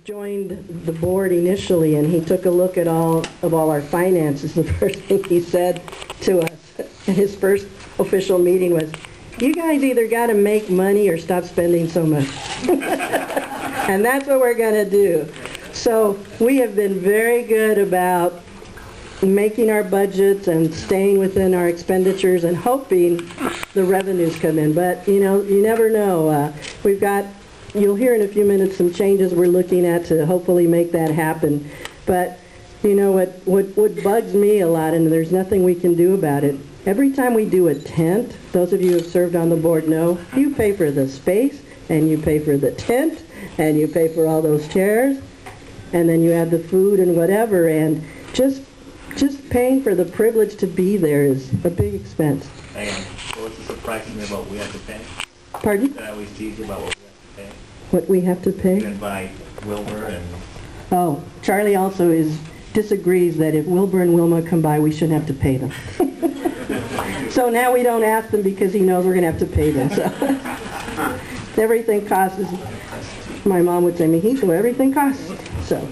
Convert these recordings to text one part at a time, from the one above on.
joined the board initially, and he took a look at all our finances, the first thing he said to us in his first official meeting was, "You guys either got to make money or stop spending so much." And that's what we're going to do. So we have been very good about making our budgets and staying within our expenditures and hoping the revenues come in. But, you know, you never know. We've got, you'll hear in a few minutes, some changes we're looking at to hopefully make that happen. But, you know, what bugs me a lot, and there's nothing we can do about it, every time we do a tent, those of you who have served on the board know, you pay for the space, and you pay for the tent, and you pay for all those chairs, and then you have the food and whatever, and just paying for the privilege to be there is a big expense. And what's the surprise to me about what we have to pay? Pardon? That I always tease you about what we have to pay. What we have to pay? You invite Wilbur and... Oh, Charlie also disagrees that if Wilbur and Wilma come by, we shouldn't have to pay them. So now we don't ask them because he knows we're going to have to pay them. So everything costs, my mom would say, "Mijito, everything costs." So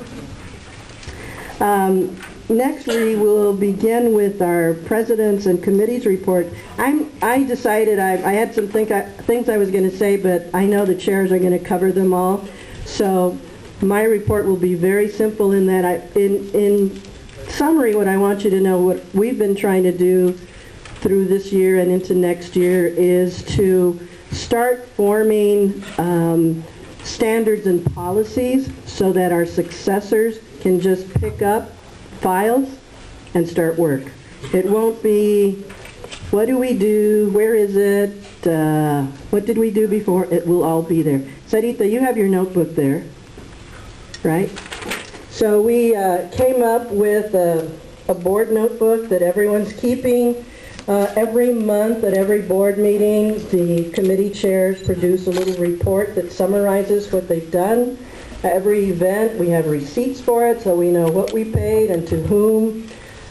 next we will begin with our presidents and committees report. I decided I had some things I was going to say, but I know the chairs are going to cover them all. So my report will be very simple in that in summary, what I want you to know, what we've been trying to do through this year and into next year is to start forming standards and policies so that our successors can just pick up files and start work. It won't be, what do we do, where is it, what did we do before? It will all be there. Sarita, you have your notebook there, right? So we came up with a board notebook that everyone's keeping. Every month at every board meeting, the committee chairs produce a little report that summarizes what they've done. Every event, we have receipts for it, so we know what we paid and to whom.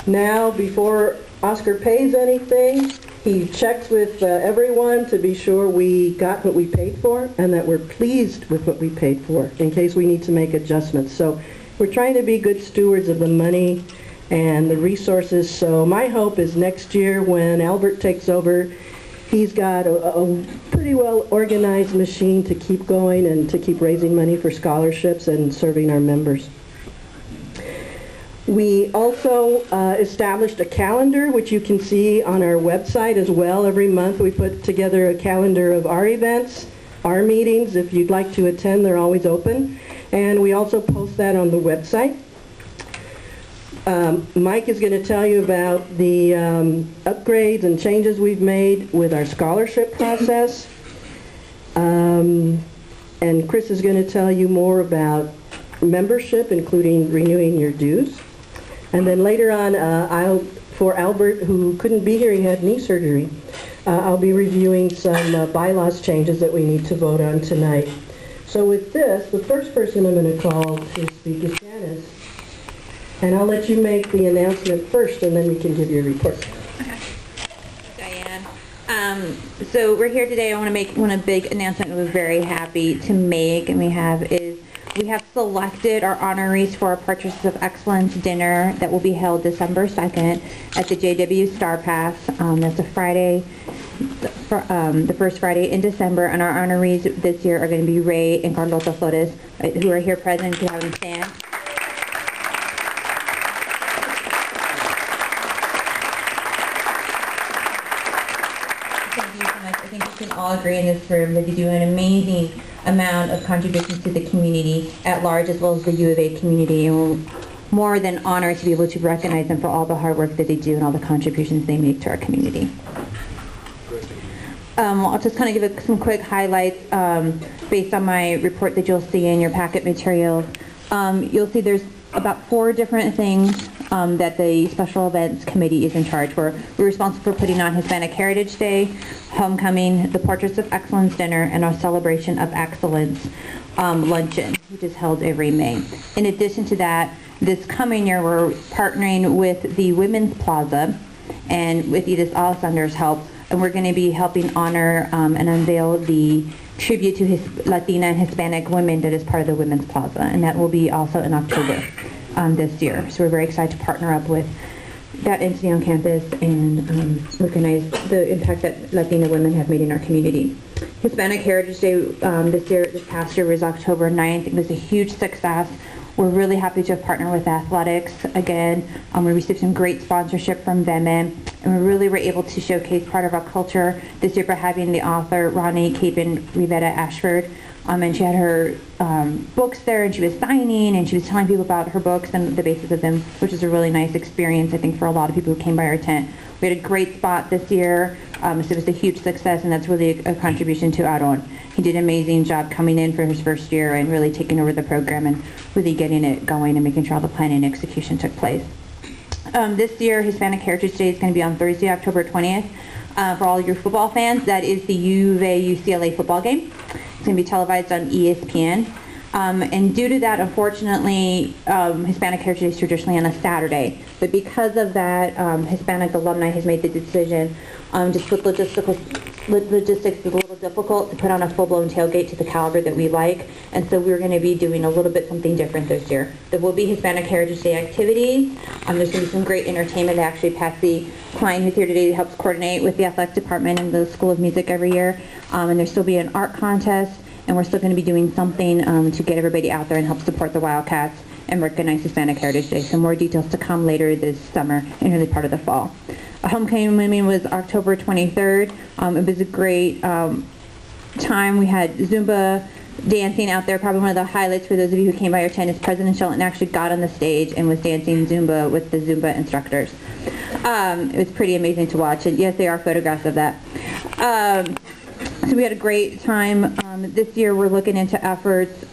Now, before Oscar pays anything, he checks with everyone to be sure we got what we paid for and that we're pleased with what we paid for in case we need to make adjustments. So we're trying to be good stewards of the money and the resources. So my hope is next year when Albert takes over, he's got a pretty well organized machine to keep going and to keep raising money for scholarships and serving our members. We also established a calendar, which you can see on our website as well. Every month we put together a calendar of our events, our meetings. If you'd like to attend, they're always open. And we also post that on the website. Mike is going to tell you about the upgrades and changes we've made with our scholarship process. And Chris is going to tell you more about membership, including renewing your dues. And then later on, for Albert, who couldn't be here, he had knee surgery, I'll be reviewing some bylaws changes that we need to vote on tonight. So with this, the first person I'm going to call to speak is Janice. And I'll let you make the announcement first, and then we can give your report. Okay. Diane. So we're here today. I want to make one big announcement we're very happy to make, and we have selected our honorees for our Purchase of Excellence dinner that will be held December 2nd at the JW Star Pass. That's a Friday, the first Friday in December, and our honorees this year are going to be Ray and Carlota Flores, who are here present. To have them stand. I think we can all agree in this room that you do an amazing amount of contributions to the community at large, as well as the U of A community, and we're more than honored to be able to recognize them for all the hard work that they do and all the contributions they make to our community. I'll just kind of give some quick highlights based on my report that you'll see in your packet materials. You'll see there's about 4 different things that the Special Events Committee is in charge for. We're responsible for putting on Hispanic Heritage Day, Homecoming, the Portraits of Excellence Dinner, and our Celebration of Excellence Luncheon, which is held every May. In addition to that, this coming year we're partnering with the Women's Plaza and with Edith Alessander's help and we're going to be helping honor and unveil the tribute to Latina and Hispanic women that is part of the Women's Plaza, and that will be also in October this year. So we're very excited to partner up with that entity on campus and recognize the impact that Latina women have made in our community. Hispanic Heritage Day this past year was October 9th. It was a huge success. We're really happy to have partnered with athletics again. We received some great sponsorship from them, and we really were able to showcase part of our culture this year by having the author Ronnie Capen Rivera Ashford. And she had her books there, and she was signing, and she was telling people about her books and the basis of them, which is a really nice experience, I think, for a lot of people who came by our tent. We had a great spot this year, so it was a huge success, and that's really a contribution to Aaron. He did an amazing job coming in for his first year and really taking over the program and really getting it going and making sure all the planning and execution took place. This year, Hispanic Heritage Day is going to be on Thursday, October 20th. For all your football fans, that is the UVA-UCLA football game. It's going to be televised on ESPN. And due to that, unfortunately, Hispanic Heritage Day is traditionally on a Saturday. But because of that, Hispanic alumni has made the decision, just with logistics, it's a little difficult to put on a full-blown tailgate to the caliber that we like. And so we're going to be doing a little bit something different this year. There will be Hispanic Heritage Day activities. There's going to be some great entertainment. Actually, Patsy Klein, who's here today, helps coordinate with the athletic department and the School of Music every year. And there'll still be an art contest. And we're still going to be doing something to get everybody out there and help support the Wildcats and recognize Hispanic Heritage Day. So more details to come later this summer and early part of the fall. Homecoming was October 23rd. It was a great time. We had Zumba dancing out there. Probably one of the highlights for those of you who came by our tent is President Shelton actually got on the stage and was dancing Zumba with the Zumba instructors. It was pretty amazing to watch. And yes, there are photographs of that. So we had a great time. This year we're looking into efforts.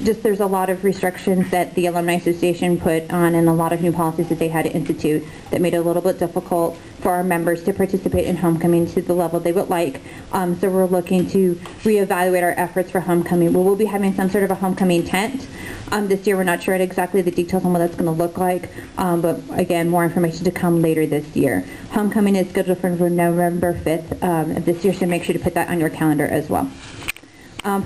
Just there's a lot of restrictions that the Alumni Association put on and a lot of new policies that they had to institute that made it a little bit difficult for our members to participate in homecoming to the level they would like. So we're looking to reevaluate our efforts for homecoming. We'll be having some sort of a homecoming tent. This year we're not sure exactly the details on what that's going to look like, but again, more information to come later this year. Homecoming is scheduled for November 5th this year, so make sure to put that on your calendar as well.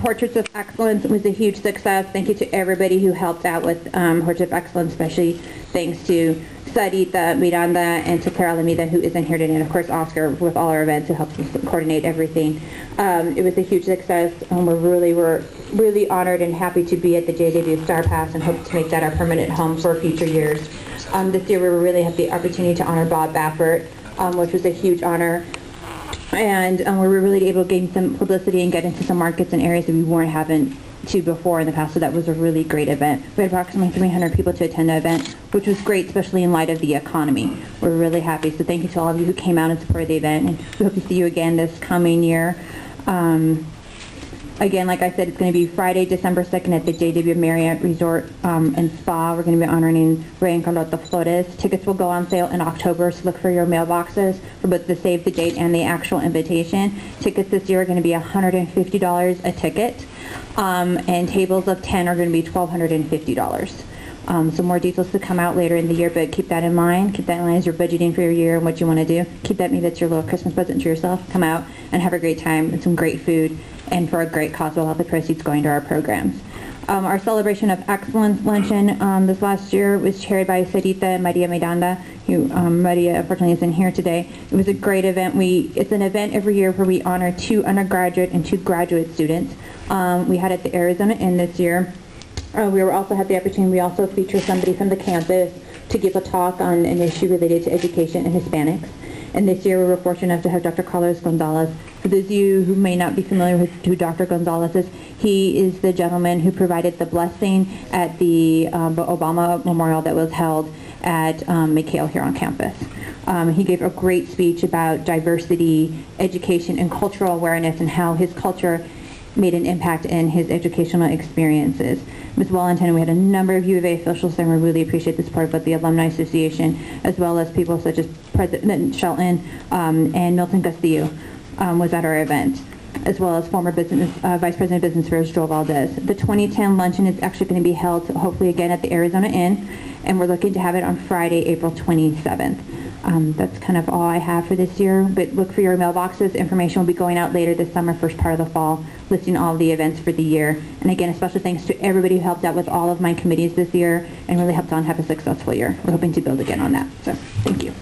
Portraits of Excellence was a huge success. Thank you to everybody who helped out with Portraits of Excellence, especially thanks to Sarita Miranda and to Clara Lamida, who isn't here today, and of course Oscar with all our events who helps us coordinate everything. It was a huge success, and we're really honored and happy to be at the JW Star Pass and hope to make that our permanent home for future years. This year we really had the opportunity to honor Bob Baffert, which was a huge honor. And we were really able to gain some publicity and get into some markets and areas that we weren't having to before in the past, so that was a really great event. We had approximately 300 people to attend the event, which was great, especially in light of the economy. We're really happy, so thank you to all of you who came out and supported the event, and we hope to see you again this coming year. Again, like I said, it's going to be Friday, December 2nd at the JW Marriott Resort and Spa. We're going to be honoring Ray and Carlota Flores. Tickets will go on sale in October, so look for your mailboxes for both the save the date and the actual invitation. Tickets this year are going to be $150 a ticket, and tables of 10 are going to be $1,250. So more details to come out later in the year, but keep that in mind. Keep that in mind as you're budgeting for your year and what you want to do. Keep that, maybe that's your little Christmas present to yourself. Come out and have a great time and some great food, and for a great cause. We'll have the proceeds going to our programs. Our Celebration of Excellence luncheon this last year was chaired by Sarita and Maria Miranda, who Maria unfortunately isn't here today. It was a great event. It's an event every year where we honor 2 undergraduate and 2 graduate students. We had it at the Arizona Inn this year. We also had the opportunity, we also feature somebody from the campus to give a talk on an issue related to education and Hispanics. And this year we were fortunate enough to have Dr. Carlos Gonzalez. For those of you who may not be familiar with who Dr. Gonzalez is, he is the gentleman who provided the blessing at the Obama Memorial that was held at McHale here on campus. He gave a great speech about diversity, education, and cultural awareness, and how his culture made an impact in his educational experiences. It was well attended. We had a number of U of A officials there, and we really appreciate the support of both the Alumni Association as well as people such as President Shelton and Milton Castillo was at our event, as well as former Vice President of Business Affairs Joel Valdez. The 2010 luncheon is actually going to be held hopefully again at the Arizona Inn, and we're looking to have it on Friday, April 27th. That's kind of all I have for this year, but look for your mailboxes. Information will be going out later this summer, first part of the fall, listing all of the events for the year. And again, a special thanks to everybody who helped out with all of my committees this year and really helped on have a successful year. We're hoping to build again on that. So, thank you.